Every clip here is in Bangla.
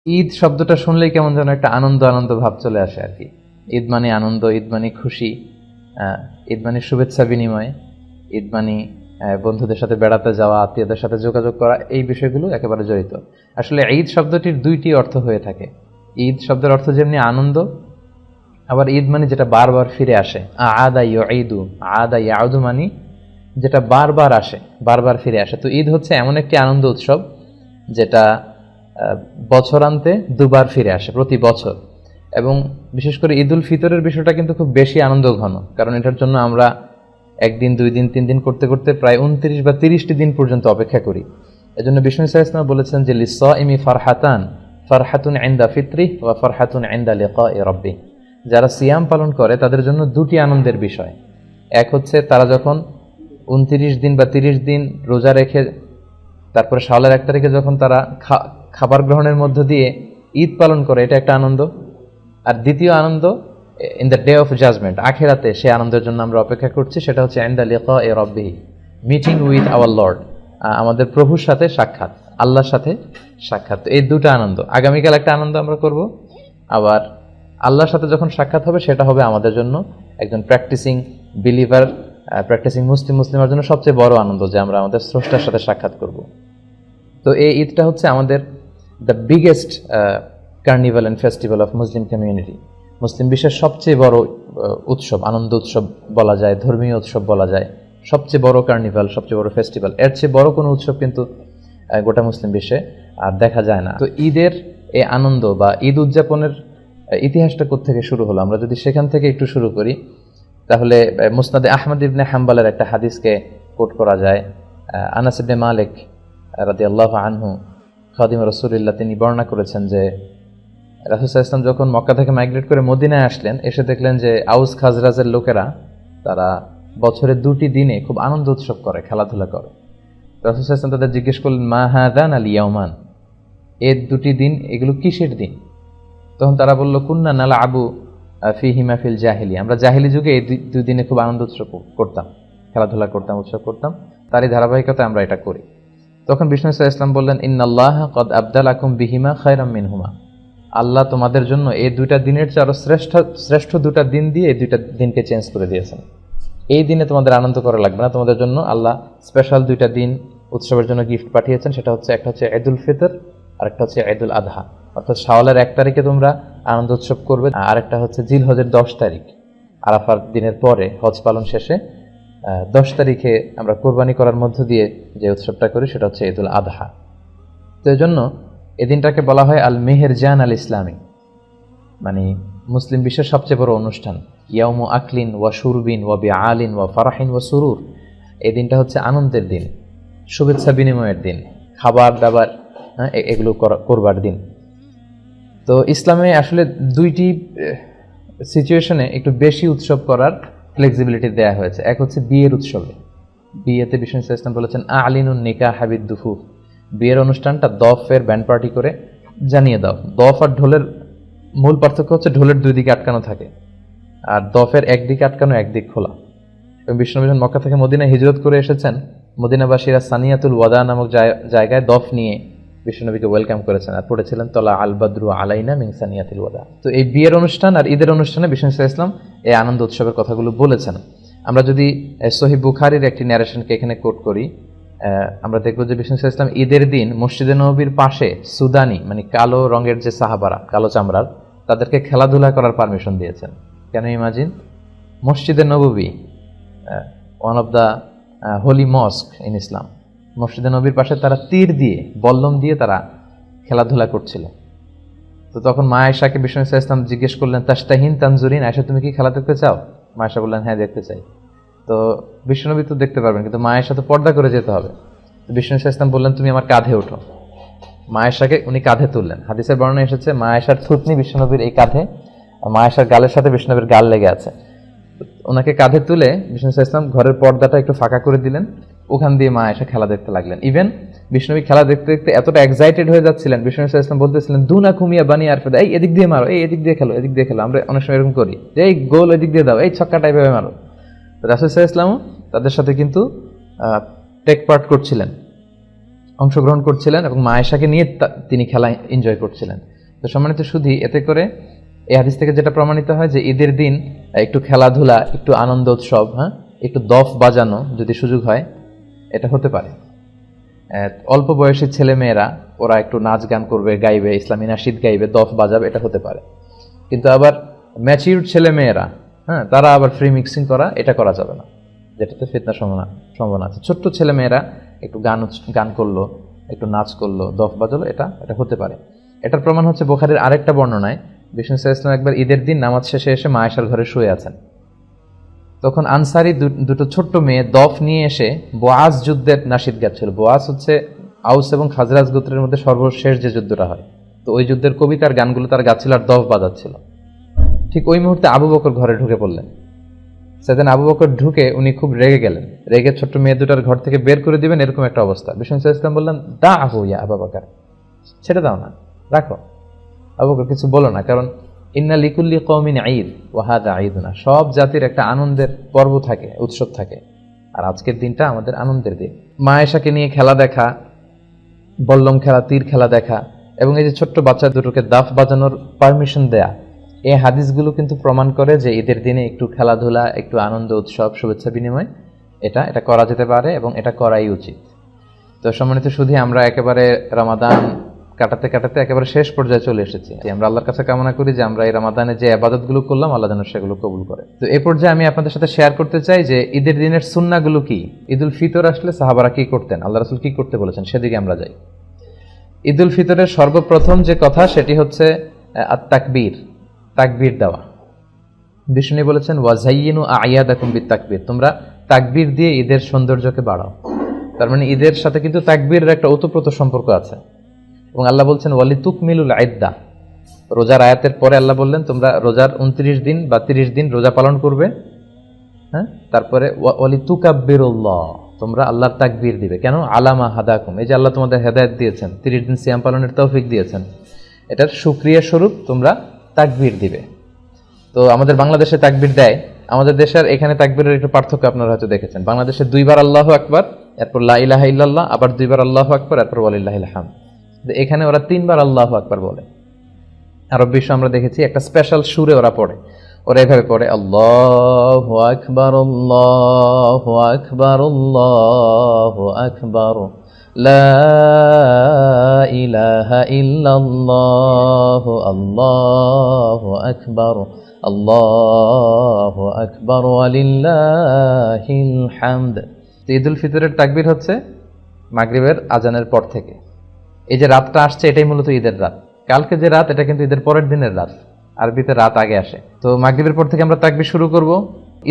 ঈদ শব্দটা শুনলেই কেমন যেন একটা আনন্দ আনন্দ ভাব চলে আসে আর কি। ঈদ মানে আনন্দ, ঈদ মানে খুশি, ঈদ মানে শুভেচ্ছা বিনিময়, ঈদ মানে বন্ধুদের সাথে বেড়াতে যাওয়া, আত্মীয়দের সাথে যোগাযোগ করা, এই বিষয়গুলো একেবারে জড়িত। আসলে ঈদ শব্দটির দুইটি অর্থ হয়ে থাকে। ঈদ শব্দের অর্থ যেমনি আনন্দ, আবার ঈদ মানে যেটা বারবার ফিরে আসে। আদা ইয়াউদু, আদা ইয়াউদু মানে যেটা বারবার আসে, বারবার ফিরে আসে। তো ঈদ হচ্ছে এমন একটি আনন্দ উৎসব যেটা বছরান্তে দুবার ফিরে আসে প্রতি বছর। এবং বিশেষ করে ঈদুল ফিতরের বিষয়টা কিন্তু খুব বেশি আনন্দ ঘন, কারণ এটার জন্য আমরা একদিন, 2 দিন, 3 দিন করতে করতে প্রায় 29 বা 30টি দিন পর্যন্ত অপেক্ষা করি। এজন্য বিষ্ণু সাল্লাল্লাহু আলাইহি ওয়াসাল্লাম বলেছেন যে লিসাইমি ফারহাতান, ফারহাতুন ইনদা ফিত্রি ওয়া ফারহাতুন ইনদা লিকাই রাব্বি। যারা সিয়াম পালন করে তাদের জন্য দুটি আনন্দের বিষয়। এক হচ্ছে তারা যখন 29 দিন বা 30 দিন রোজা রেখে তারপরে শাওয়ালের 1 তারিখে যখন তারা খাবার গ্রহণের মধ্য দিয়ে ঈদ পালন করে, এটা একটা আনন্দ। আর দ্বিতীয় আনন্দ in the day of judgement, আখিরাতে সে আনন্দের জন্য আমরা অপেক্ষা করছি, সেটা হচ্ছে ইনদা লিকাই রাব্বিহি, মিটিং উইথ আওয়ার লর্ড, আমাদের প্রভুর সাথে সাক্ষাৎ, আল্লাহর সাথে সাক্ষাৎ। এই দুটো আনন্দ, আগামীকাল একটা আনন্দ আমরা করব, আবার আল্লাহর সাথে যখন সাক্ষাৎ হবে সেটা হবে আমাদের জন্য, একজন প্র্যাকটিসিং বিলিভার, প্র্যাকটিসিং মুসলিমের জন্য সবচেয়ে বড় আনন্দ যে আমরা আমাদের স্রষ্টার সাথে সাক্ষাৎ করব। তো এই ঈদটা হচ্ছে আমাদের the biggest carnival and festival of Muslim community. মুসলিম বিশ্বের সবচেয়ে বড় উৎসব, আনন্দ উৎসব বলা যায়, ধর্মীয় উৎসব বলা যায়, সবচেয়ে বড় কার্নিভাল, সবচেয়ে বড় ফেস্টিভ্যাল। এর চেয়ে বড় কোনো উৎসব কিন্তু গোটা মুসলিম বিশ্বে আর দেখা যায় না। তো ঈদের এই আনন্দ বা ঈদ উদযাপনের ইতিহাসটা কোত্থেকে শুরু হলো, আমরা যদি সেখান থেকে একটু শুরু করি তাহলে মুসনাদে আহমদ ইবনে হাম্বালের একটা হাদিসকে কোট করা যায়। আনাস ইবনে মালিক রাদিয়াল্লাহু আনহু, খাদিম রাসূলুল্লাহ, তিনি বর্ণনা করেছেন যে রাসূল সাল্লাল্লাহু আলাইহি ওয়াসাল্লাম যখন মক্কা থেকে মাইগ্রেট করে মদিনায় আসলেন, এসে দেখলেন যে আউস খাজরাজের লোকেরা তারা বছরের 2টি দিনে খুব আনন্দ উৎসব করে, খেলাধুলা করে। রাসূল সাল্লাল্লাহু আলাইহি ওয়াসাল্লাম তাদের জিজ্ঞেস করলেন, মা হাদান আল ইয়াউমান, এই 2টি দিন এগুলো কিসের দিন? তখন তারা বলল, কুন্না নালআবু ফিহিমা ফিল জাহিলিয়া, আমরা জাহিলি যুগে এই 2 দিনে খুব আনন্দ উৎসব করতাম, খেলাধুলা করতাম, উৎসব করতাম, তারই ধারাবাহিকতায় আমরা এটা করি। তখন বিষ্ণু সাল্লাল্লাহু আলাইহি ওয়াসাল্লাম বললেন, ইন্নাল্লাহা কদ আবদালাকুম বিহিমা খায়রাম মিনহুমা, আল্লাহ তোমাদের জন্য এই 2টা দিনের চেয়ে আরো শ্রেষ্ঠ 2টা দিন দিয়ে এই 2টা দিনকে চেঞ্জ করে দিয়েছেন। এই দিনে তোমাদের আনন্দ করা লাগবে না, তোমাদের জন্য আল্লাহ স্পেশাল 2টা দিন উৎসবের জন্য গিফট পাঠিয়েছেন। সেটা হচ্ছে, একটা হচ্ছে ঈদুল ফিতর আর একটা হচ্ছে ঈদুল আদহা, অর্থাৎ শাওয়ালের 1 তারিখে তোমরা আনন্দ উৎসব করবে, আর একটা হচ্ছে জিলহজের 10 তারিখ, আরাফার দিনের পরে হজ পালন শেষে 10 তারিখে আমরা কোরবানি করার মধ্য দিয়ে যে উৎসবটা করি সেটা হচ্ছে ঈদুল আদহা। তো এই জন্য এই দিনটাকে বলা হয় আল মেহেরজান আল ইসলামী, মানে মুসলিম বিশ্বের সবচেয়ে বড় অনুষ্ঠান। ইয়াউমু আকলিন ওয়া শুরবিন ওয়া বিআলিন ওয়া ফারাহিন ওয়া সুরুর, এই দিনটা হচ্ছে আনন্দের দিন, শুভেচ্ছা বিনিময়ের দিন, খাবার দাবার এগুলো করবার দিন। তো ইসলামে আসলে 2টি সিচুয়েশনে একটু বেশি উৎসব করার ফ্লেক্সিবিলিটি দেওয়া হয়েছে। এক হচ্ছে বিয়ের উৎসবে, বিয়েতে বিষ্ণু সাল্লাল্লাহু আলাইহি ওয়াসাল্লাম বলেছেন আলিনুন নিকাহ বিদ-দুফুফ, বিয়ের অনুষ্ঠানটা দফের ব্যান্ড পার্টি করে জানিয়ে দাও। দফ আর ঢোলের মূল পার্থক্য হচ্ছে ঢোলের 2 দিকে আটকানো থাকে, আর দফের একদিকে আটকানো, একদিক খোলা। এবং বিষ্ণু মক্কা থেকে মদিনায় হিজরত করে এসেছেন, মদিনাবাসীরা সানিয়াতুল ওয়াদা নামক জায়গায় দফ নিয়ে বিশ্বনবীকে ওয়েলকাম করেছেন আর পড়েছিলেন তলা আল বাদরু আলাইনা মিন সানিয়াতুল ওয়াদা। তো এই বিয়ের অনুষ্ঠান আর ঈদের অনুষ্ঠানে বিষ্ণু সাল্লাল্লাহু আলাইহি ওয়াসাল্লাম এই আনন্দ উৎসবের কথাগুলো বলেছেন। আমরা যদি সহিহ বুখারীর একটি ন্যারেশনকে এখানে কোট করি, আমরা দেখব যে বিষ্ণু সাল্লাল্লাহু আলাইহি ওয়াসাল্লাম ঈদের দিন মসজিদে নববীর পাশে সুদানি, মানে কালো রঙের যে সাহাবারা, কালো চামড়ার, তাদেরকে খেলাধুলা করার পারমিশন দিয়েছেন। কেন ইমাজিন, মসজিদে নববী, one of the holy mosque in Islam, মসজিদে নবীর পাশে তারা তীর দিয়ে, বল্লম দিয়ে তারা খেলাধুলা করছিল। তো তখন মা আয়েশাকে বিষ্ণু সাল্লাল্লাহু আলাইহি ওয়াসাল্লাম জিজ্ঞেস করলেন, তাশতাহিন তানজুরিন, আয়েশা তুমি কি খেলা দেখতে চাও? মা আয়েশা বললেন, হ্যাঁ দেখতে চাই। তো বিশ্বনবী তো দেখতে পারবেন, কিন্তু মা আয়েশা তো পর্দা করে যেতে হবে। তো বিষ্ণু সাল্লাল্লাহু আলাইহি ওয়াসাল্লাম বললেন, তুমি আমার কাঁধে ওঠো। মা আয়েশাকে উনি কাঁধে তুললেন। হাদিসের বর্ণনা এসেছে মা আয়েশার থুতনি বিশ্বনবীর এই কাঁধে, আর মা আয়েশার গালের সাথে বিশ্বনবীর গাল লেগে আছে। ওনাকে কাঁধে তুলে বিষ্ণু সাল্লাল্লাহু আলাইহি ওয়াসাল্লাম ঘরের পর্দাটা একটু ফাঁকা করে দিলেন, ওখান দিয়ে মা আয়েশা খেলা দেখতে লাগলেন। ইভেন বিষ্ণুনবী খেলা দেখতে দেখতে এতটা এক্সাইটেড হয়ে যাচ্ছিলেন, বিষ্ণু সাল্লাল্লাহু আলাইহি ওয়াসাল্লাম বলতেছিলেন, দুনা কুমিয়া বানি আরফাদা, এই এদিক দিয়ে মারো, এই এদিক দিয়ে খেলো, এদিক দিয়ে খেলো। আমরা অনেক সময় এরকম করি যে এই গোল এদিক দিয়ে দাও, এই ছক্কা টাইপের মারো। রাসূল সাল্লাল্লাহু আলাইহি ওয়াসাল্লামও তাদের সাথে কিন্তু টেক পার্ট করছিলেন, অংশগ্রহণ করছিলেন, এবং মা আয়েশাকে নিয়ে তিনি খেলা এনজয় করছিলেন। তো সম্মানিত শুধু এতে করে এই হাদিস থেকে যেটা প্রমাণিত হয় যে ঈদের দিন একটু খেলাধুলা, একটু আনন্দ উৎসব, একটু দফ বাজানো যদি সুযোগ হয়, এটা হতে পারে। অল্প বয়সী ছেলে মেয়েরা ওরা একটু নাচ গান করবে, গাইবে, ইসলামী নাশিদ গাইবে, দফ বাজাবে, এটা হতে পারে। কিন্তু আবার ম্যাচিউর ছেলে মেয়েরা তারা আবার ফ্রি মিক্সিং করা, এটা করা যাবে না, যেটাতে ফিতনার সম্ভাবনা আছে। ছোট্ট ছেলে মেয়েরা একটু গান করলো, একটু নাচ করলো, দফ বাজালো, এটা হতে পারে। এটার প্রমাণ হচ্ছে বুখারীর আরেকটা বর্ণনায় বিষ্ণু সাল্লাল্লাহু আলাইহি ওয়াসাল্লাম একবার ঈদের দিন নামাজ শেষে এসে মা আয়েশার ঘরে শুয়ে আছেন। তখন আনসারি দুটো ছোট্ট মেয়ে দফ নিয়ে এসে বোয়াজ যুদ্ধের নাশিদ গাচ্ছিল। বোয়াজ হচ্ছে আউস এবং খাজরাজ গোত্রের মধ্যে সর্বশেষ যে যুদ্ধটা হয়, তো ওই যুদ্ধের কবিতার গানগুলো তার গাচ্ছিল আর দফ বাজাচ্ছিল। ঠিক ওই মুহূর্তে আবু বকর ঘরে ঢুকে পড়লেন। সেদিন আবু বকর ঢুকে উনি খুব রেগে গেলেন, রেগে ছোট্ট মেয়ে দুটার ঘর থেকে বের করে দিবেন এরকম একটা অবস্থা। বিষ্ণু সাল্লাল্লাহু আলাইহি ওয়াসাল্লাম বললেন, দা আহু ইয়া আবু বকর, ছেড়ে দাও না, রাখো। আবু বকর কিছু বলো না, কারণ ইন্না লিকুল্লি কওমিন ঈদ ওয়া হাযা ঈদুনা, সব জাতির একটা আনন্দের পর্ব থাকে, উৎসব থাকে, আর আজকের দিনটা আমাদের আনন্দের দিন। মা আয়েশাকে নিয়ে খেলা দেখা, বল্লম খেলা, তীর খেলা দেখা, এবং এই যে ছোট্ট বাচ্চা দুটোকে দাফ বাজানোর পারমিশন দেয়া, এই হাদিসগুলো কিন্তু প্রমাণ করে যে ঈদের দিনে একটু খেলাধুলা, একটু আনন্দ উৎসব, শুভেচ্ছা বিনিময় এটা করা যেতে পারে এবং এটা করাই উচিত। তো সম্মানিত শুধু আমরা একেবারে রমাদান কাটাতে কাটাতে একেবারে শেষ পর্যায়ে চলে এসেছি। আমরা আল্লাহর কাছে কামনা করি যে আমরা এই রমাদানে যে ইবাদতগুলো করলাম আল্লাহ যেন সেগুলো কবুল করে। তো এই পর্যায়ে আমি আপনাদের সাথে শেয়ার করতে চাই যে ঈদের দিনের সুন্নাহগুলো কি। ঈদুল ফিতর আসলে সাহাবারা কি করতেন, আল্লাহ রাসূল কি করতে বলেছেন, সেদিকে আমরা যাই। ঈদুল ফিতরের সর্বপ্রথম যে কথা সেটি হচ্ছে তাকবীর দেওয়া। বিষ্ণু বলেছেন ওয়াজাইয়িনু আ'য়াদাকুম বিত-তাকবীর, তোমরা তাকবীর দিয়ে ঈদের সৌন্দর্যকে বাড়াও। তার মানে ঈদের সাথে কিন্তু তাকবীরের একটা ওতপ্রোত সম্পর্ক আছে। এবং আল্লাহ বলছেন ওয়ালিতুকমিলুল ইদ্দাহ, রোজার আয়াতের পরে আল্লাহ বললেন তোমরা রোজার 29 দিন বা 30 দিন রোজা পালন করবে। তারপরে ওয়ালিতুকাব্বিরুল্লাহ, তোমরা আল্লাহর তাকবীর দিবে। কেন? আলামা হাদাকুম, এই যে আল্লাহ তোমাদের হেদায়েত দিয়েছেন, 30 দিন সিয়াম পালনের তৌফিক দিয়েছেন, এটার শুকরিয়া স্বরূপ তোমরা তাকবীর দিবে। তো আমাদের বাংলাদেশে তাকবীর দেয়, আমাদের দেশের এখানে তাকবীরের একটু পার্থক্য আপনারা হয়তো দেখেছেন। বাংলাদেশে 2 বার আল্লাহু আকবার, এরপর লা ইলাহা ইল্লাল্লাহ, আবার 2 বার আল্লাহু আকবার, এরপর ওয়ালিল্লাহিল হামদ। এখানে ওরা 3 বার আল্লাহু আকবার বলে। আরব বিশ্ব আমরা দেখেছি একটা স্পেশাল সুরে ওরা পড়ে, ওরা এভাবে পড়ে আল্লাহু আকবার আল্লাহু আকবার আল্লাহু আকবার লা ইলাহা ইল্লাল্লাহু আল্লাহু আকবার আল্লাহু আকবার ওয়ালিল্লাহিল হামদ। ঈদুল ফিতরের তাকবীর হচ্ছে মাগরিবের আজানের পর থেকে। এই যে রাতটা আসছে এটাই মূলত ঈদের রাত। কালকে যে রাত এটা কিন্তু ঈদের পরের দিনের রাত, আরবিতে রাত আগে আসে। তো মাগরিবের পর থেকে আমরা তাকবীর শুরু করব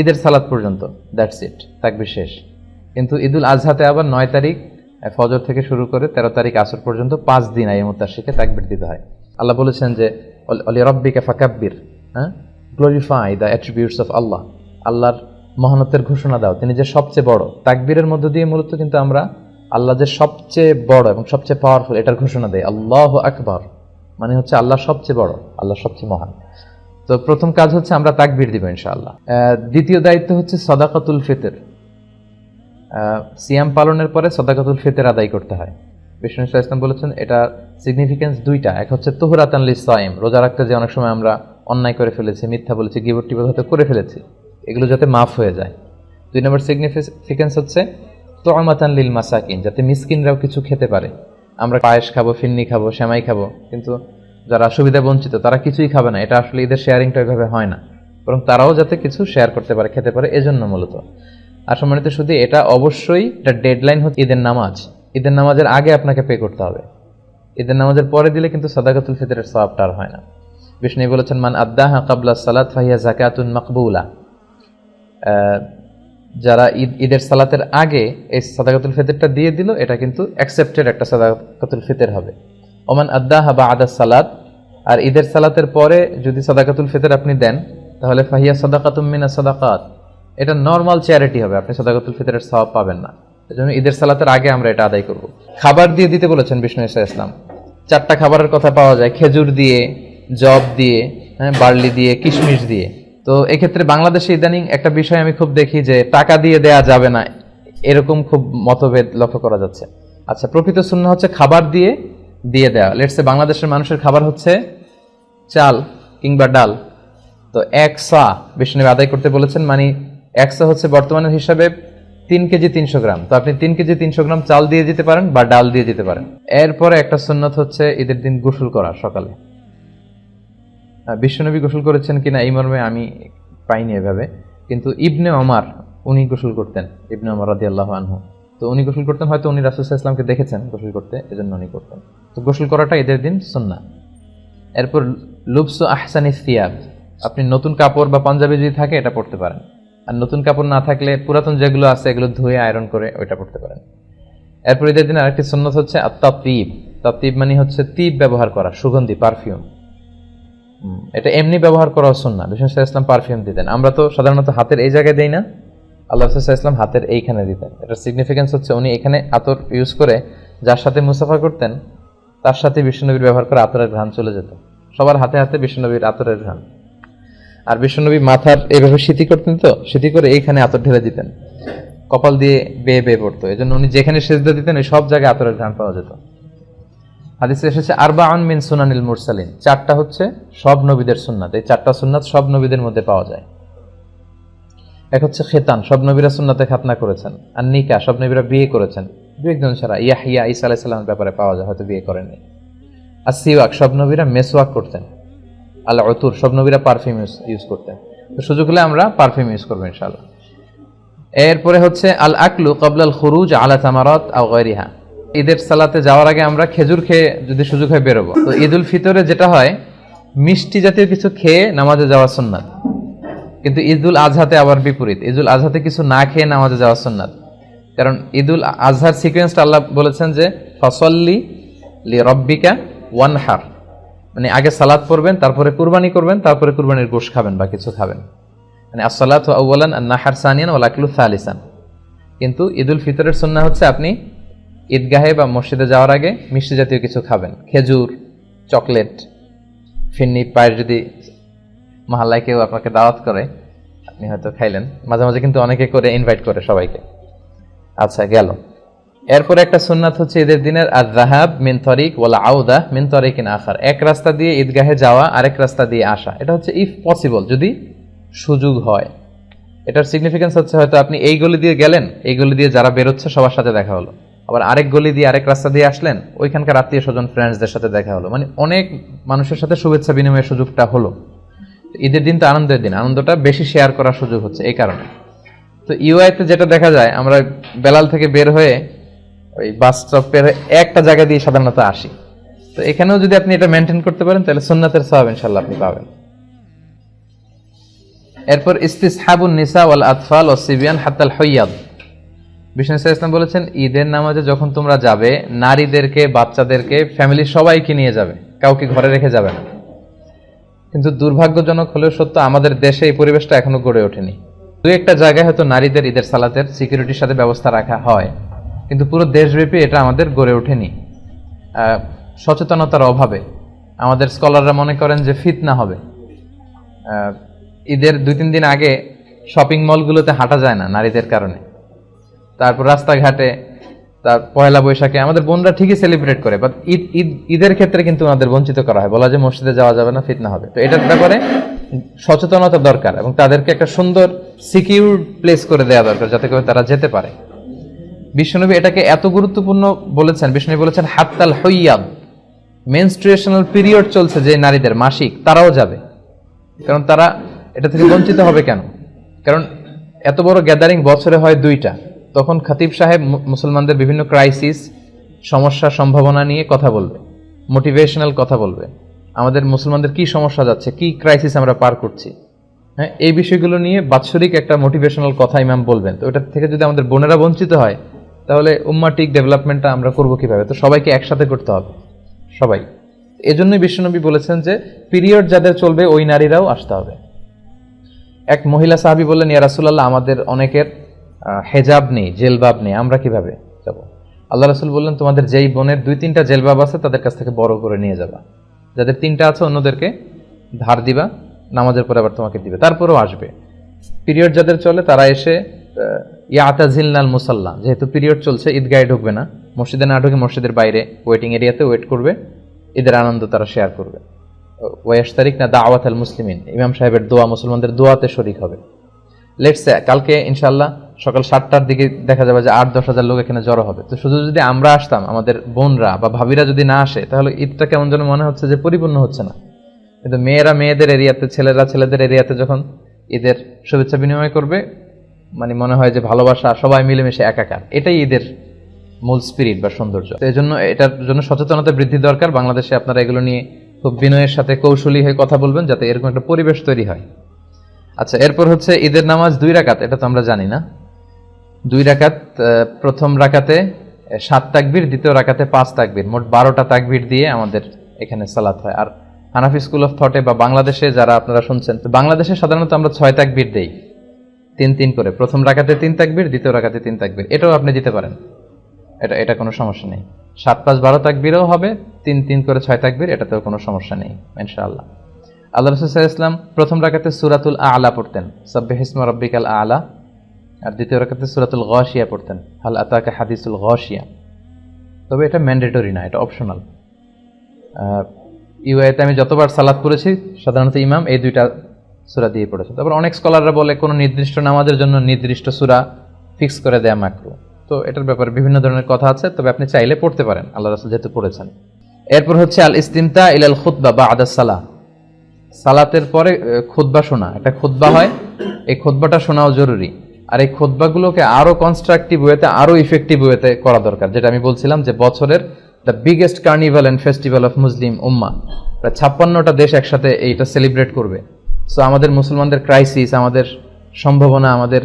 ঈদের সালাত পর্যন্ত, দ্যাটস ইট, তাকবীর শেষ। কিন্তু ঈদুল আজহাতে আবার 9 তারিখ ফজর থেকে শুরু করে 13 তারিখ আসর পর্যন্ত 5 দিন আইয়ামুত তাশরিকে তাকবীর দিতে হয়। আল্লাহ বলেছেন যে অলি রাব্বিকা ফাকাব্বির, গ্লোরিফাই দ্য অ্যাট্রিবিউটস অফ আল্লাহ, আল্লাহর মহানতের ঘোষণা দাও, তিনি যে সবচেয়ে বড়। তাকবীরের মধ্য দিয়ে মূলত কিন্তু আমরা আল্লাহ যে সবচেয়ে বড় এবং সবচেয়ে পাওয়ারফুল এটার ঘোষণা দেয়। আল্লাহু আকবার মানে হচ্ছে আল্লাহ সবচেয়ে বড়, আল্লাহ সবচেয়ে মহান। তো প্রথম কাজ হচ্ছে আমরা তাকবীর দিব ইনশাআল্লাহ। দ্বিতীয় দায়িত্ব হচ্ছে সাদাকাতুল ফিতর। সিয়াম পালনের পরে সাদাকাতুল ফিতর আদায় করতে হয়। বিষ্ণু সাল্লাল্লাহু আলাইহি ওয়াসাল্লাম বলেছেন এটা সিগনিফিকেন্স 2টা। এক হচ্ছে তুহরাতান লিস-সাইম, রোজা রাখতে যে অনেক সময় আমরা অন্যায় করে ফেলেছি, মিথ্যা বলেছি, গীবত টিবত হয়তো করে ফেলেছি, এগুলো যাতে মাফ হয়ে যায়। 2 নম্বর সিগনিফিকেন্স হচ্ছে তু'মাতান লিল মাসাকিন, যাতে মিসকিনরাও কিছু খেতে পারে। আমরা পায়েস খাবো, ফিন্নি খাবো, সেমাই খাবো, কিন্তু যারা সুবিধা বঞ্চিত তারা কিছুই খাবে না। এটা আসলে ঈদের শেয়ারিংটা ওইভাবে হয় না, বরং তারাও যাতে কিছু শেয়ার করতে পারে, খেতে পারে, এজন্য মূলত। আর সম্মানিত শুধু এটা অবশ্যই এটা ডেডলাইন হচ্ছে ঈদের নামাজ। ঈদের নামাজের আগে আপনাকে পে করতে হবে। ঈদের নামাজের পরে দিলে কিন্তু সাদাকাতুল ফিতরের সওয়াবটা আর হয় না। বিষ্ণু বলেছেন মান আদ্দাহা ক্বাবলা সালাত ফাহিয়া যাকাতুন মাকবুলা, যারা ঈদের সালাতের আগে এই সাদাকাতুল ফিতরটা দিয়ে দিল এটা কিন্তু অ্যাকসেপ্টেড একটা সাদাকাতুল ফিতর হবে। ওমান আদ্দাহা বা'দা সালাত, আর ঈদের সালাতের পরে যদি সাদাকাতুল ফিতর আপনি দেন তাহলে ফাহিয়া সাদাকাতুম মিনাস সাদাকাত, এটা নরমাল চ্যারিটি হবে, আপনি সাদাকাতুল ফিতরের সওয়াব পাবেন না। এজন্য ঈদের সালাতের আগে আমরা এটা আদায় করব। খাবার দিয়ে দিতে বলেছেন বিষ্ণু ইসলাম। 4টা খাবারের কথা পাওয়া যায়, খেজুর দিয়ে, জব দিয়ে, বার্লি দিয়ে, কিশমিশ দিয়ে। তো এক্ষেত্রে বাংলাদেশে ইদানিং একটা বিষয় আমি খুব দেখি যে টাকা দিয়ে দেয়া যাবে না, এরকম খুব মতভেদ লক্ষ্য করা যাচ্ছে। আচ্ছা, প্রকৃত সুন্নাহ হচ্ছে খাবার দিয়ে দেয়া। লেটস সে বাংলাদেশের মানুষের খাবার হচ্ছে চাল কিংবা ডাল, তো 1 সা বিষ্ণুনবী আদায় করতে বলেছেন, মানে 1 সা হচ্ছে বর্তমানের হিসাবে 3 কেজি 300 গ্রাম। তো আপনি 3 কেজি 300 গ্রাম চাল দিয়ে দিতে পারেন বা ডাল দিয়ে দিতে পারেন। এরপরে একটা সুন্নত হচ্ছে ঈদের দিন গোসল করা সকালে। বিশ্বনবী গোসল করেছেন কিনা এই মর্মে আমি পাইনি এভাবে, কিন্তু ইবনে ওমর উনি গোসল করতেন, ইবনে ওমর রাদিয়াল্লাহু আনহু। তো উনি গোসল করতেন, হয়তো উনি রাসূল সাল্লাল্লাহু আলাইহি ওয়াসাল্লামকে দেখেছেন গোসল করতে, এজন্য উনি করতেন। তো গোসল করাটা ঈদের দিন সুন্নাহ। এরপর লুবসু আহসানিস সিয়াব, আপনি নতুন কাপড় বা পাঞ্জাবি যদি থাকে এটা পরতে পারেন, আর নতুন কাপড় না থাকলে পুরাতন যেগুলো আছে এগুলো ধুয়ে আয়রন করে ওইটা পরতে পারেন। এরপর ঈদের দিন আরেকটি সুন্নাত হচ্ছে আত-তাতয়িব। তাতয়িব মানে হচ্ছে তিব ব্যবহার করা, সুগন্ধি, পারফিউম। এটা এমনি ব্যবহার করা সুন্নাহ। বিষ্ণু সাল্লাল্লাহু আলাইহি ওয়াসাল্লাম পারফিউম দিতেন, আমরা তো সাধারণত হাতের এই জায়গায় দেই না, আল্লাহ সাল্লাল্লাহু আলাইহি ওয়াসাল্লাম হাতের এইখানে দিতেন। এটার সিগনিফিকেন্স হচ্ছে উনি এখানে আতর ইউজ করে যার সাথে মুসাফা করতেন তার সাথে বিশ্বনবীর ব্যবহার করে আতরের ঘ্রাণ চলে যেত। সবার হাতে হাতে বিশ্বনবীর আতরের ঘ্রাণ। আর বিশ্বনবী মাথার এইভাবে সিঁথি করতেন, তো সিঁথি করে এইখানে আতর ঢেলে দিতেন, কপাল দিয়ে বেয়ে বেয়ে পড়তো। এই জন্য উনি যেখানে সেজদা দিতেন ওই সব জায়গায় আতরের ঘ্রাণ পাওয়া যেত। হাদিসে এসেছে আরবাউন মিন সুনানিল মুরসালিন, 4টা হচ্ছে সব নবীদের সুন্নাত। এই 4টা সুন্নাত সব নবীদের মধ্যে পাওয়া যায়। এক হচ্ছে খেতান, সব নবীরা সুন্নাতে খাতনা করেছেন। আর নিকা, সব নবীরা বিয়ে করেছেন, দু একজন ছাড়া। ইয়াহইয়া ঈসা আলাইহিস সালামের ব্যাপারে পাওয়া যায়, হয়তো বিয়ে করেননি। আর সিওয়াক, সব নবীরা মেসওয়াক করতেন। আল উতুর, সব নবীরা পারফিউম ইউজ করতেন। তো সুযোগ হলে আমরা পারফিউম ইউজ করবো ইনশাআল্লাহ। এরপরে হচ্ছে আল আকলু ক্বাবলাল খুরুজ আলা তামারাত আও গায়রিহা, ঈদের সালাতে যাওয়ার আগে আমরা খেজুর খেয়ে যদি সুযোগ হয় বেরোবো। তো ঈদুল ফিতরে যেটা হয়, মিষ্টি জাতীয় কিছু খেয়ে নামাজে যাওয়া সুন্নাত, কিন্তু ঈদুল আজহাতে আবার বিপরীত, ঈদুল আজহাতে কিছু না খেয়ে নামাজে যাওয়া সুন্নাত। কারণ ঈদুল আজহার সিকোয়েন্সটা আল্লাহ বলেছেন যে ফাসাল্লি লিরাব্বিকা ওয়ানহার, মানে আগে সালাত পড়বেন, তারপরে কুরবানি করবেন, তারপরে কুরবানির গোশত খাবেন বা কিছু খাবেন, মানে আসসালাতু আউওয়ালান আন-নাহর সানিয়ান ওয়াল আকলু সালিসান। কিন্তু ঈদুল ফিতরের সুন্নাহ হচ্ছে আপনি ঈদগাহে বা মসজিদে যাওয়ার আগে মিষ্টি জাতীয় কিছু খাবেন, খেজুর, চকলেট, ফিন্নি, পায়ের যদি মহল্লায় কেউ আপনাকে দাওয়াত করে আপনি হয়তো খাইলেন, মাঝে মাঝে কিন্তু অনেকে করে ইনভাইট করে সবাইকে। আচ্ছা গেল। এরপর একটা সুন্নাত হচ্ছে ঈদের দিনের আয-যাহাব মিন তরিক ওয়াল আউদা মিন তরিকিন আখার, এক রাস্তা দিয়ে ঈদগাহে যাওয়া, আরেক রাস্তা দিয়ে আসা। এটা হচ্ছে ইফ পসিবল, যদি সুযোগ হয়। এটার সিগনিফিকেন্স হচ্ছে হয়তো আপনি এই গলি দিয়ে গেলেন, এই গলি দিয়ে যারা বেরোচ্ছে সবার সাথে দেখা হলো, আবার আরেক গলি দিয়ে আরেক রাস্তা দিয়ে আসলেন, ওইখানকার আত্মীয় স্বজন ফ্রেন্ডসদের সাথে দেখা হলো, মানে অনেক মানুষের সাথে শুভেচ্ছা বিনিময়ের সুযোগটা হলো। ঈদের দিন তো আনন্দের দিন, আনন্দটা বেশি শেয়ার করার সুযোগ হচ্ছে এই কারণে। তো ইউআইতে যেটা দেখা যায়, আমরা বেলাল থেকে বের হয়ে ওই বাস স্টপ পের একটা জায়গা দিয়ে সাধারণত আসি। তো এখানেও যদি আপনি এটা মেনটেন করতে পারেন তাহলে সুন্নাতের সওয়াব ইনশাআল্লাহ আপনি পাবেন। এরপর ইস্তিসহাবুন নিসা ওয়াল আতফাল ওয়াস সিবিয়ান হাত্তাল হুইয়াদ, বিষ্ণু সাল্লাল্লাহু আলাইহি ওয়াসাল্লাম বলেছেন ঈদের নামাজে যখন তোমরা যাবে, নারীদেরকে, বাচ্চাদেরকে, ফ্যামিলির সবাইকে নিয়ে যাবে, কাউকে ঘরে রেখে যাবে না। কিন্তু দুর্ভাগ্যজনক হলেও সত্য, আমাদের দেশে এই পরিবেশটা এখনো গড়ে ওঠেনি। দু একটা জায়গায় হয়তো নারীদের ঈদের সালাতের সিকিউরিটির সাথে ব্যবস্থা রাখা হয়, কিন্তু পুরো দেশব্যাপী এটা আমাদের গড়ে ওঠেনি সচেতনতার অভাবে। আমাদের স্কলাররা মনে করেন যে ফিতনা হবে। ঈদের 2-3 দিন আগে শপিং মলগুলোতে হাঁটা যায় না নারীদের কারণে, তারপর রাস্তাঘাটে, তার পয়লা বৈশাখে আমাদের বোনরা ঠিকই সেলিব্রেট করে, বাট ঈদের ক্ষেত্রে কিন্তু ওনাদের বঞ্চিত করা হয়, বলা যে মসজিদে যাওয়া যাবে না, ফিতনা হবে। তো এটার ব্যাপারে সচেতনতা দরকার এবং তাদেরকে একটা সুন্দর সিকিউর প্লেস করে দেওয়া দরকার যাতে করে তারা যেতে পারে। বিশ্বনবী এটাকে এত গুরুত্বপূর্ণ বলেছেন, বিশ্বনবী বলেছেন হাত্তাল হুইয়াদ, মেনস্ট্রুয়েশনাল পিরিয়ড চলছে যে নারীদের, মাসিক, তারাও যাবে। কারণ তারা এটা থেকে বঞ্চিত হবে কেন? কারণ এত বড় গ্যাদারিং বছরে হয় 2টা, তখন খতিব সাহেব মুসলমানদের বিভিন্ন ক্রাইসিস, সমস্যা, সম্ভাবনা নিয়ে কথা বলবে, মোটিভেশনাল কথা বলবে, আমাদের মুসলমানদের কি সমস্যা যাচ্ছে, কি ক্রাইসিস আমরা পার করছি, হ্যাঁ, এই বিষয়গুলো নিয়ে বাৎসরিক একটা মোটিভেশনাল কথা ইমাম বলবেন। তো ওটার থেকে যদি আমাদের বোনেরা বঞ্চিত হয় তাহলে উম্মাটিক ডেভেলপমেন্টটা আমরা করবো কিভাবে? তো সবাইকে একসাথে করতে হবে, সবাই। এজন্যই বিশ্বনবী বলেছেন যে পিরিয়ড যাদের চলবে ওই নারীরাও আসতে হবে। এক মহিলা সাহাবী বললেন, ইয়া রাসূলুল্লাহ, আমাদের অনেকের হেজাব নেই, জেলবাব নেই, আমরা কিভাবে যাব? আল্লাহ রাসূল বললেন, তোমাদের যেই বোনের 2-3টা জেলবাব আছে তাদের কাছ থেকে বড় করে নিয়ে যাবা, যাদের 3টা আছে অন্যদেরকে ধার দিবা, নামাজের পরে আবার তোমাকে দিবে, তারপরেও আসবে। পিরিয়ড যাদের চলে তারা এসে ইয়াতাজিলনাল মুসাল্লা, যেহেতু পিরিয়ড চলছে ঈদগাহে ঢুকবে না, মসজিদে না ঢুকে মসজিদের বাইরে ওয়েটিং এরিয়াতে ওয়েট করবে, ঈদের আনন্দ তারা শেয়ার করবে। ওয়াশতারিকনা দাওয়াতাল মুসলিমিন, ইমাম সাহেবের দোয়া, মুসলমানদের দোয়াতে শরীক হবে। লেটস সে কালকে ইনশাআল্লাহ সকাল 7টার দিকে দেখা যাবে যে 8-10 হাজার লোক এখানে জড়ো হবে। তো শুধু যদি আমরা আসতাম, আমাদের বোনরা বা ভাবিরা যদি না আসে, তাহলে ঈদটা কেমন যেন মনে হচ্ছে যে পরিপূর্ণ হচ্ছে না। কিন্তু মেয়েরা মেয়েদের এরিয়াতে, ছেলেরা ছেলেদের এরিয়াতে যখন ঈদের শুভেচ্ছা বিনিময় করবে, মানে মনে হয় যে ভালোবাসা, সবাই মিলেমিশে একাকার। এটাই ঈদের মূল স্পিরিট বা সৌন্দর্য। তো এই জন্য এটার জন্য সচেতনতা বৃদ্ধি দরকার। বাংলাদেশে আপনারা এগুলো নিয়ে খুব বিনয়ের সাথে কৌশলী হয়ে কথা বলবেন, যাতে এরকম একটা পরিবেশ তৈরি হয়। আচ্ছা, এরপর হচ্ছে ঈদের নামাজ 2 রাকাত। এটা তো আমরা জানি না। 2 রাকাত, প্রথম রাকাতে 7 তাকবীর, দ্বিতীয় রাকাতে 5 তাকবীর, মোট 12টা তাকবীর দিয়ে আমাদের এখানে সালাত হয়। আর হানাফি স্কুল অফ থটে বা বাংলাদেশে যারা আপনারা শুনছেন, তো বাংলাদেশে সাধারণত আমরা 6 তাকবীর দেই, 3-3 করে। প্রথম রাকাতে 3 তাকবীর, দ্বিতীয় রাকাতে 3 তাকবীর। এটাও আপনি দিতে পারেন, এটা কোনো সমস্যা নেই। 7-5-12 তাকবীরও হবে, 3-3 করে 6 তাকবীর, এটাতেও কোনো সমস্যা নেই ইনশাআল্লাহ। আল্লাহ রাসূল সাল্লাল্লাহু আলাইহি ওয়াসাল্লাম প্রথম রাকাতে সূরাতুল আ'লা পড়তেন, সাব্বিহিসমা রাব্বিকাল আ'লা, আর দ্বিতীয় রাকাতে সূরাতুল গাশিয়া পড়তেন, হাল আতাকা হাদিসুল গাশিয়া। তবে এটা ম্যান্ডেটরি না, এটা অপশনাল। ইউএতে আমি যতবার সালাত পড়েছি, সাধারণত ইমাম এই 2টা সূরা দিয়ে পড়েছে। তারপর অনেক স্কলাররা বলে কোনো নির্দিষ্ট নামাজের জন্য নির্দিষ্ট সূরা ফিক্স করে দেয়া মাকরু। তো এটার ব্যাপারে বিভিন্ন ধরনের কথা আছে, তবে আপনি চাইলে পড়তে পারেন, আল্লাহ রাসূল যেহেতু পড়েছেন। এরপর হচ্ছে আল ইস্তিমতা ইলাল খুতবা বা'দা সালাহ, সালাতের পরে খুতবা শোনা। একটা খুতবা হয়, এই খুতবাটা শোনাও জরুরি। আর এই খুতবাগুলোকে আরো কনস্ট্রাকটিভ ওয়েতে, আরো ইফেক্টিভ ওয়েতে করা দরকার। যেটা আমি বলছিলাম যে বছরের the biggest carnival and festival of Muslim উম্মাহ, প্রায় 56টা দেশ একসাথে এইটা সেলিব্রেট করবে। সো আমাদের মুসলমানদের ক্রাইসিস, আমাদের সম্ভাবনা, আমাদের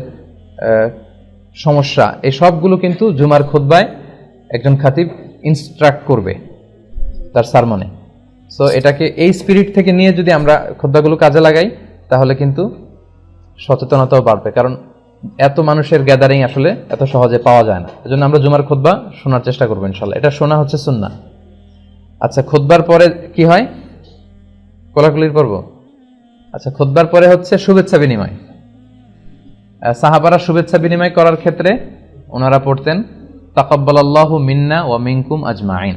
সমস্যা, এই সবগুলো কিন্তু জুমার খুতবায় একজন খাতিব ইনস্ট্রাক্ট করবে তার সারমনে। সো এটাকে এই স্পিরিট থেকে নিয়ে যদি আমরা খুতবাগুলো কাজে লাগাই, তাহলে কিন্তু সচেতনতাও বাড়বে। কারণ এত মানুষের গ্যাদারিং আসলে এত সহজে পাওয়া যায় না। এজন্য আমরা জুমার খুতবা শোনার চেষ্টা করবো ইনশাআল্লাহ। এটা শোনা হচ্ছে সুন্নাহ। আচ্ছা, খুতবার পরে কি হয়? কোলাকুলির পর্ব। আচ্ছা, খুতবার পরে হচ্ছে শুভেচ্ছা বিনিময়। সাহাবারা শুভেচ্ছা বিনিময় করার ক্ষেত্রে ওনারা পড়তেন তাকাব্বালাল্লাহু মিন্না ওয়া মিনকুম আজমাইন,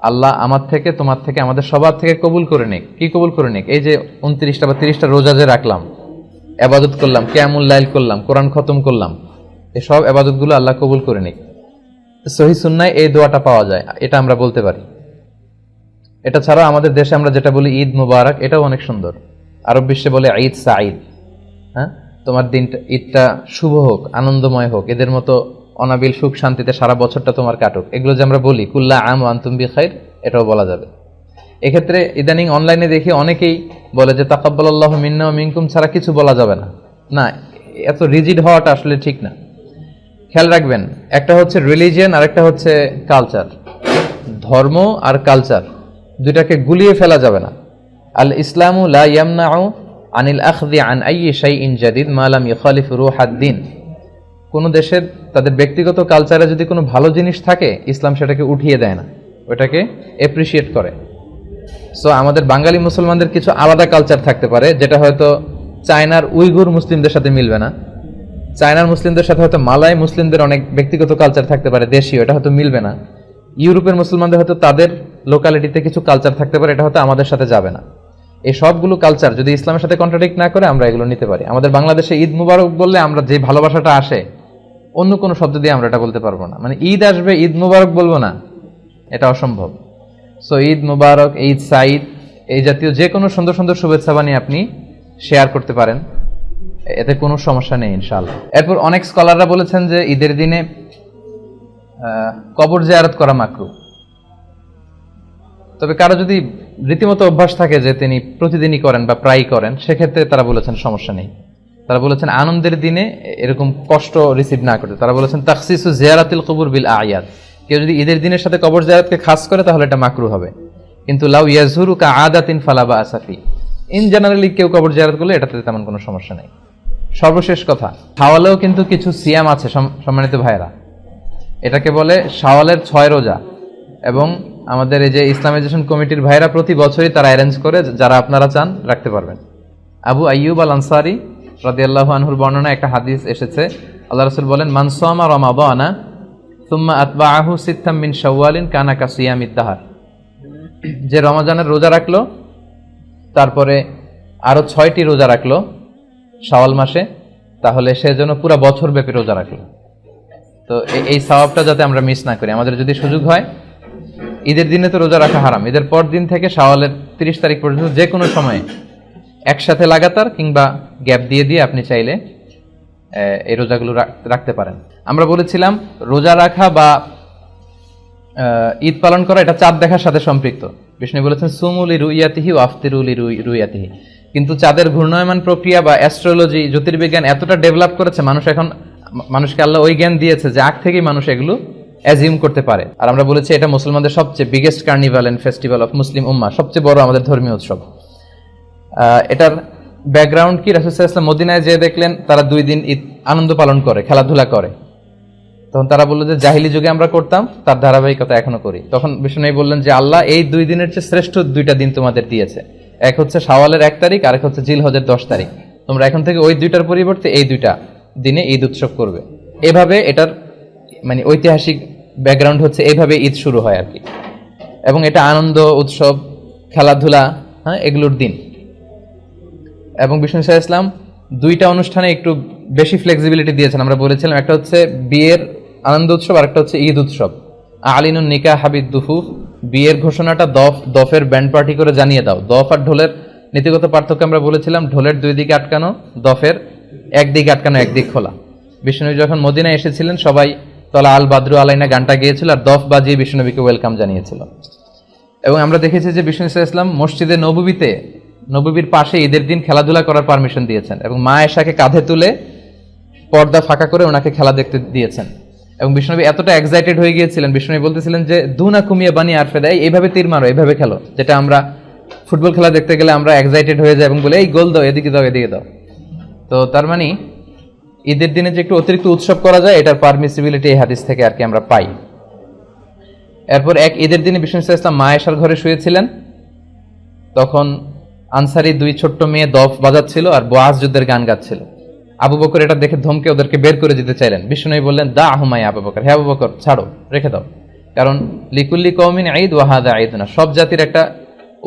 আল্লাহ আমার থেকে, তোমার থেকে, আমাদের সবার থেকে কবুল করে নিক। কি কবুল করে নিক? এই যে 29টা বা 30টা রোজা যে রাখলাম, ইবাদত করলাম, কিয়ামুল লাইল করলাম, কোরআন খতম করলাম, এই সব ইবাদতগুলো আল্লাহ কবুল করে নিক। সহিহ সুন্নায় এই দোয়াটা পাওয়া যায়, এটা আমরা বলতে পারি। এটা ছাড়া আমাদের দেশে আমরা যেটা বলি ঈদ মুবারক, এটাও অনেক সুন্দর। আরব বিশ্বে বলে ঈদ সাঈদ। হ্যাঁ, তোমার দিনটা, ঈদটা শুভ হোক, আনন্দময় হোক, এদের মতো অনাবিল সুখ শান্তিতে সারা বছরটা তোমার কাটুক। এগুলো যে আমরা বলি কুল্লা আম ওয়া আনতুম বিখাইর, এটাও বলা যাবে। এক্ষেত্রে ইদানিং অনলাইনে দেখি অনেকেই বলে যে তাকাব্বালাল্লাহু মিন্না ওয়া মিনকুম ছাড়া কিছু বলা যাবে না। না, এত রিজিড হওয়াটা আসলে ঠিক না। খেয়াল রাখবেন, একটা হচ্ছে রিলিজিয়ন আর একটা হচ্ছে কালচার। ধর্ম আর কালচার দুইটাকে গুলিয়ে ফেলা যাবে না। আল ইসলামু লা ইয়ামনাউ আনিল আখযি আন আইয়ি শাইইন জাদিদ মা লাম ইখালিফ রূহাদ-দ্বীন। কোন দেশের তাদের ব্যক্তিগত কালচারে যদি কোনো ভালো জিনিস থাকে, ইসলাম সেটাকে উঠিয়ে দেয় না, ওটাকে এপ্রিসিয়েট করে। সো আমাদের বাঙালি মুসলমানদের কিছু আলাদা কালচার থাকতে পারে, যেটা হয়তো চায়নার উইগুর মুসলিমদের সাথে মিলবে না। চায়নার মুসলিমদের সাথে হয়তো মালয় মুসলিমদের অনেক ব্যক্তিগত কালচার থাকতে পারে, দেশীয়, এটা হয়তো মিলবে না। ইউরোপের মুসলমানদের হয়তো তাদের লোকালিটিতে কিছু কালচার থাকতে পারে, এটা হয়তো আমাদের সাথে যাবে না। এই সবগুলো কালচার যদি ইসলামের সাথে কন্ট্রাডিক্ট না করে, আমরা এগুলো নিতে পারি। আমাদের বাংলাদেশে ঈদ মুবারক বললে আমরা যে ভালোবাসাটা আসে, অন্য কোনো শব্দ দিয়ে আমরা এটা বলতে পারবো না। মানে ঈদ আসবে, ঈদ মুবারক বলবো না, এটা অসম্ভব। সো ঈদ মুবারক, ঈদ সাঈদ, এই জাতীয় যে কোনো সুন্দর সুন্দর শুভেচ্ছা বানিয়ে আপনি শেয়ার করতে পারেন, এতে কোনো সমস্যা নেই ইনশাআল্লাহ। এরপর অনেক স্কলাররা বলেছেন যে ঈদের দিনে কবর জিয়ারত করা মাকরুহ। তবে কারো যদি রীতিমতো অভ্যাস থাকে যে তিনি প্রতিদিনই করেন বা প্রায়ই করেন, সেক্ষেত্রে তারা বলেছেন সমস্যা নেই। তারা বলেছেন আনন্দের দিনে এরকম কষ্ট রিসিভ না করতে। তারা বলেছেন তাখসিসু জিয়ারাতিল কুবুর বিল আয়াদ, কেউ যদি ঈদের দিনের সাথে কবর জিয়ারতকে খাস করে তাহলে এটা মাকরুহ হবে। কিন্তু লাউ ইয়াজুরু কা আদাতিন ফালা বা'সা ফি, ইন জেনারেলি কেউ কবর জিয়ারত করলে এটাতে তেমন কোনো সমস্যা নেই। সর্বশেষ কথা, শাওয়ালেও কিন্তু কিছু সিয়াম আছে সম্মানিত ভাইরা, এটাকে বলে শাওয়ালের 6 রোজা। এবং আমাদের এই যে ইসলামাইজেশন কমিটির ভাইরা প্রতি বছরই তারা অ্যারেঞ্জ করে, যারা আপনারা চান রাখতে পারবেন। আবু আইয়ুব আল আনসারী রাদিয়াল্লাহু আনহুর বর্ণনা একটা হাদিস এসেছে, আল্লাহ রাসূল বলেন মান সামা রমাদানা সুম্মা আতবাআহু সিত্তাম মিন শাওয়ালিন কানা কাসিয়ামিদ দাহর। যে রমজানের রোজা রাখলো, তারপরে আরো 6টি রোজা রাখলো শাওয়াল মাসে, তাহলে সে যেন পুরো বছর ব্যাপী রোজা রাখলো। তো এই সওয়াবটা যাতে আমরা মিস না করি, আমাদের যদি সুযোগ হয়, ঈদের দিনে তো রোজা রাখা হারাম, ঈদের পর দিন থেকে শাওয়ালের 30 তারিখ পর্যন্ত যে কোনো সময়ে একসাথে লাগাতার কিংবা গ্যাপ দিয়ে দিয়ে আপনি চাইলে এই রোজাগুলো রাখতে পারেন। আমরা বলেছিলাম রোজা রাখা বা ঈদ পালন করা এটা চাঁদ দেখার সাথে সম্পৃক্ত। বিষ্ণু বলেছেন সুমুলি রুইয়াতিহি ও আফতিরুলি রুইয়াতিহি। কিন্তু চাঁদের ঘূর্ণায়মান প্রক্রিয়া বা অ্যাস্ট্রোলজি, জ্যোতির্বিজ্ঞান এতটা ডেভেলপ করেছে, মানুষকে আল্লাহ ওই জ্ঞান দিয়েছে যে আগ থেকেই মানুষ এগুলো অ্যাজিউম করতে পারে। আর আমরা বলেছি এটা মুসলমানদের সবচেয়ে biggest carnival and festival of Muslim উম্মাহ, সবচেয়ে বড় আমাদের ধর্মীয় উৎসব। এটার ব্যাকগ্রাউন্ড কি? রাসূল সাল্লাল্লাহু আলাইহি ওয়াসাল্লাম মদিনায় যেয়ে দেখলেন তারা 2 দিন ঈদ আনন্দ পালন করে, খেলাধুলা করে। তখন তারা বললো যে জাহিলি যুগে আমরা করতাম, তার ধারাবাহিকতা এখনো করি। তখন বিষ্ণু বললেন যে আল্লাহ এই 2 দিনের চেয়ে শ্রেষ্ঠ 2টা দিন তোমাদের দিয়েছে, এক হচ্ছে শাওয়ালের 1 তারিখ, আর এক হচ্ছে জিলহজের 10 তারিখ। তোমরা এখন থেকে ওই 2টার পরিবর্তে এই 2টা দিনে ঈদ উৎসব করবে। এভাবে এটার মানে ঐতিহাসিক ব্যাকগ্রাউন্ড হচ্ছে এইভাবে ঈদ শুরু হয় আর কি। এবং এটা আনন্দ, উৎসব, খেলাধুলা, হ্যাঁ, এগুলোর দিন। এবং বিষ্ণু সাল্লাল্লাহু আলাইহি ওয়াসাল্লাম 2টা অনুষ্ঠানে একটু বেশি ফ্লেক্সিবিলিটি দিয়েছেন। আমরা বলেছিলাম একটা হচ্ছে বিয়ের আনন্দ উৎসব, আর একটা হচ্ছে ঈদ উৎসব। আলিনুন নিকাহ হাবিদ দুফুফ, বিয়ের ঘোষণাটা দফের ব্যান্ড পার্টি করে জানিয়ে দাও। দফ আর ঢোলের নীতিগত পার্থক্য আমরা বলেছিলাম, ঢোলের 2 দিকে আটকানো, দফের একদিকে আটকানো, একদিক খোলা। বিষ্ণুনবী যখন মদিনায় এসেছিলেন সবাই তলা আল বাদরু আলাইনা গানটা গেয়েছিল আর দফ বাজিয়ে বিষ্ণুনবীকে ওয়েলকাম জানিয়েছিল। এবং আমরা দেখেছি যে বিষ্ণু সাল্লাল্লাহু আলাইহি ওয়াসাল্লাম মসজিদে নববীর পাশে ঈদের দিন খেলাধুলা করার পারমিশন দিয়েছেন এবং মা আয়েশাকে কাঁধে তুলে পর্দা ফাঁকা করে ওনাকে খেলা দেখতে দিয়েছেন। এবং বিষ্ণুনবী এতটা এক্সাইটেড হয়ে গিয়েছিলেন, বিষ্ণুনবী বলতেছিলেন যে দুনা কুমিয়ে বানি আরফে দেয়, এইভাবে তীর মারো, এইভাবে খেলো, যেটা আমরা ফুটবল খেলা দেখতে গেলে আমরা এক্সাইটেড হয়ে যাই এবং বলে এই গোল দাও, এদিকে দাও, এদিকে দাও। তো তার মানে ঈদের দিনে যে একটু অতিরিক্ত উৎসব করা যায়, এটার পারমিসিবিলিটি এই হাদিস থেকে আর কি আমরা পাই। এরপর এক ঈদের দিনে বিষ্ণু সাল্লাল্লাহু আলাইহি ওয়াসাল্লাম মা আয়েশার ঘরে শুয়েছিলেন, তখন আনসারি 2 ছোট্ট মেয়ে দফ বাজাচ্ছিল আর বুআজ যুদ্ধের গান গাচ্ছিল। আবু বকর এটা দেখে ধমকে ওদেরকে বের করে দিতে চাইলেন। বিষ্ণু বললেন দা আহুমাই আবু বকর, হে আবু বকর ছাড়ো, রেখে দাও, কারণ লিকুল্লি কওমিন ঈদ ওয়া হাদা ঈদুনা, সব জাতির একটা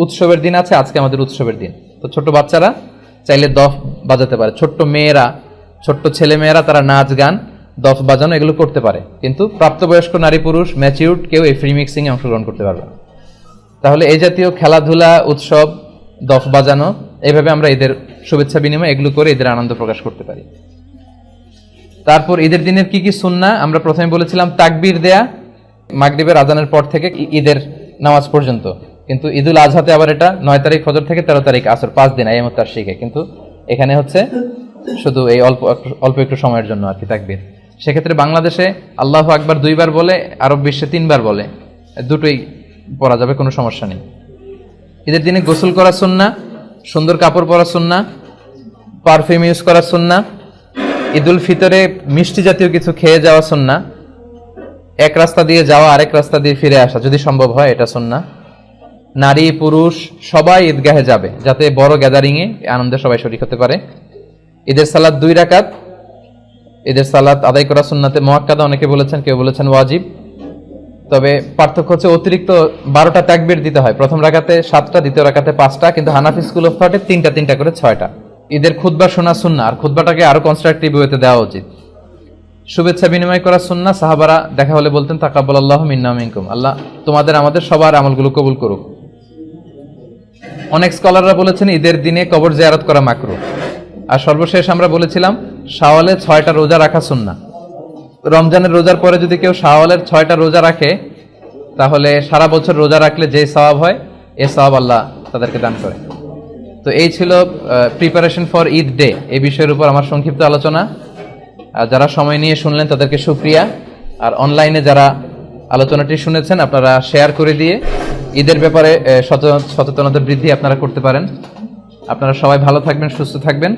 উৎসবের দিন আছে, আজকে আমাদের উৎসবের দিন। তো ছোট বাচ্চারা চাইলে দফ বাজাতে পারে, ছোট্ট ছেলে মেয়েরা তারা নাচ গান, দফ বাজানো এগুলো করতে পারে, কিন্তু প্রাপ্তবয়স্ক নারী পুরুষ ম্যাচিউরড কেউ এই ফ্রি মিক্সিং এ অংশগ্রহণ করতে পারবে না। তাহলে এই জাতীয় খেলাধুলা, উৎসব, দফ বাজানো, এইভাবে আমরা ঈদের শুভেচ্ছা বিনিময় এগুলো করে ঈদের আনন্দ প্রকাশ করতে পারি। তারপর ঈদের দিনের কি কি সুন্নাহ? আমরা প্রথমে বলেছিলাম তাকবীর দেয়া মাগরিবের আজানের পর থেকে ঈদের নামাজ পর্যন্ত, কিন্তু ঈদুল আজহাতে আবার এটা 9 তারিখ ফজর থেকে 13 তারিখ আসর, 5 দিন আইয়ামুত তাশরিকে, কিন্তু এখানে হচ্ছে শুধু এই অল্প একটু সময়ের জন্য আর কি তাকবীর। সেক্ষেত্রে বাংলাদেশে আল্লাহু আকবার 2 বার বলে, আরব বিশ্বে 3 বার বলে, দুটোই পড়া যাবে, কোনো সমস্যা নেই। ঈদের দিনে গোসল করা সুন্নাহ, সুন্দর কাপড় পরা সুন্নাহ, পারফিউম ইউজ করা সুন্নাহ, ঈদুল ফিতরে মিষ্টি জাতীয় কিছু খেয়ে যাওয়া সুন্নাহ, এক রাস্তা দিয়ে যাওয়া আরেক রাস্তা দিয়ে ফিরে আসা যদি সম্ভব হয় এটা সুন্নাহ। নারী পুরুষ সবাই ঈদগাহে যাবে, যাতে বড় গ্যাদারিং এ আনন্দে সবাই শরীক হতে পারে। ঈদের সালাত 2 রাকাত, ঈদের সালাত আদায় করা সুন্নাতে মুআক্কাদা অনেকে বলেছেন, কেউ বলেছেন ওয়াজিব। তবে পার্থক্য হচ্ছে অতিরিক্ত 12টা তাকবীর দিতে হয়, প্রথম রাকাতে 7টা, দ্বিতীয় রাকাতে 5টা, কিন্তু হানাফি স্কুল অফ থটে 3টা করে 6টা। ঈদের খুতবা শোনা সুন্নাহ, আর খুতবাটাকে আরো কনস্ট্রাকটিভ ওয়েতে দেওয়া উচিত। শুভেচ্ছা বিনিময় করা সুন্নাহ, সাহাবারা দেখা হলে বলতেন তাকাব্বালাল্লাহু মিন্না ওয়া মিনকুম, আল্লাহ তোমাদের আমাদের সবার আমলগুলো কবুল করুক। অনেক স্কলাররা বলেছেন ঈদের দিনে কবর জিয়ারত করা মাকরুহ। আর সর্বশেষ আমরা বলেছিলাম শাওয়ালে 6টা রোজা রাখা সুন্নাহ। রমজানের রোজার পরে যদি কেউ শাওয়ালের 6টা রোজা রাখে, তাহলে সারা বছর রোজা রাখলে যে সওয়াব হয়, এই সওয়াব আল্লাহ তাদেরকে দান করে। তো এই ছিল প্রিপারেশন ফর ঈদ ডে, এই বিষয়ের উপর আমার সংক্ষিপ্ত আলোচনা। যারা সময় নিয়ে শুনলেন তাদেরকে শুকরিয়া, আর অনলাইনে যারা আলোচনাটি শুনেছেন আপনারা শেয়ার করে দিয়ে ঈদের ব্যাপারে সচেতনতা বৃদ্ধি আপনারা করতে পারেন। আপনারা সবাই ভালো থাকবেন, সুস্থ থাকবেন।